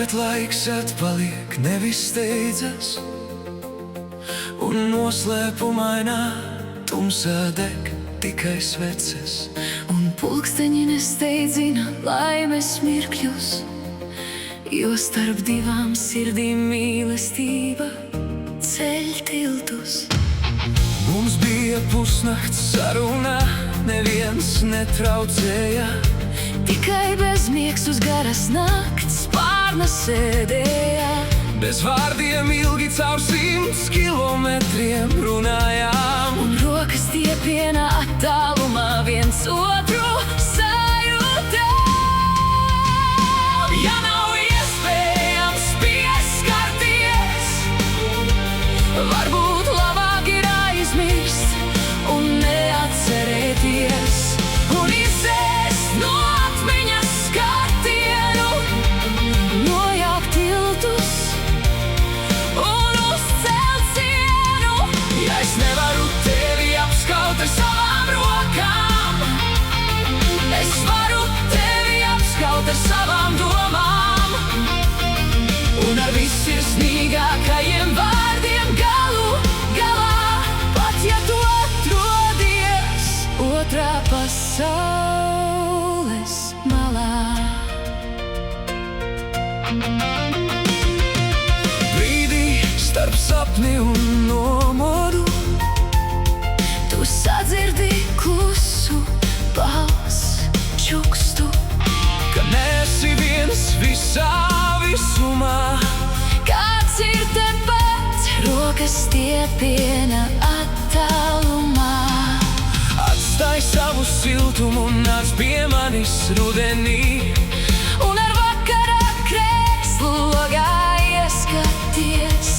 bet laiks atpaliek, nevis steidzas, un noslēpumainā tumsā deg tikai sveces. Un pulksteņi nesteidzina laimes mirkļus, jo starp divām sirdīm mīlestība ceļ tiltus. Mums bija pusnakts sarunā, neviens netraucēja, tikai bezmiegs uz garas nakts spārna sēdēja. bez vārdiem ilgi caur 100 kilometriem runājām, Un rokas stiepienā attālumā viens otru sajūtām. Ja nav iespējams pieskarties, varbūt labāk ir aizmirst un neatcerēties, un izēst no atmiņas skatienu, nojaukt tiltus un uzcelt sienu. Ja es nevaru tevi apskaut ar savām rokām, es varu tevi apskaut ar savām domām, un ar vissirsnīgākajiem vārdiem galu galā, pat ja tu atrodies otrā pasaules malā. brīdī starp sapni un nomodu, Tu sadzirdi klusu balss čukstu, ka neesi viens visā visumā. kāds ir tepat, rokas stiepiena attālumā. Atstāj savu siltumu un nāc pie manis rudenī, Un ar vakara krēslu logā ieskaties,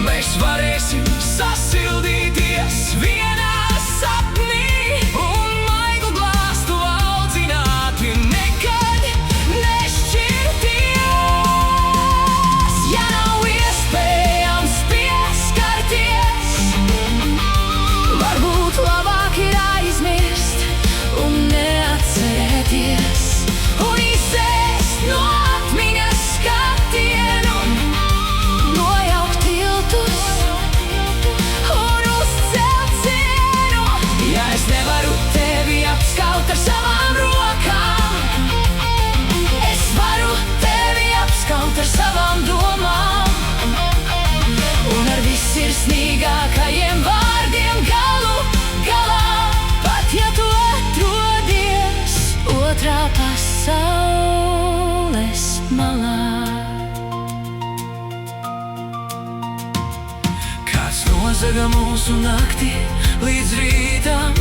mēs varēsim sasildīties vienā sapnī un maigu glāstu audzināti nekad nešķirties. Ja nav iespējams pieskarties, varbūt labāk ir aizmirst un neatcerēties, un izēst no atmiņas skatienu, nojaukt tiltus un uzcelt sienu. ja es nevaru Tevi apskaut ar savām rokām, es varu tevi apskaut ar savām domām, un ar vissirsnīgākajiem vārdiem galu galā, pat ja tu atrodies otrā pasaules malā. kāds nozaga mūsu nakti līdz rītam,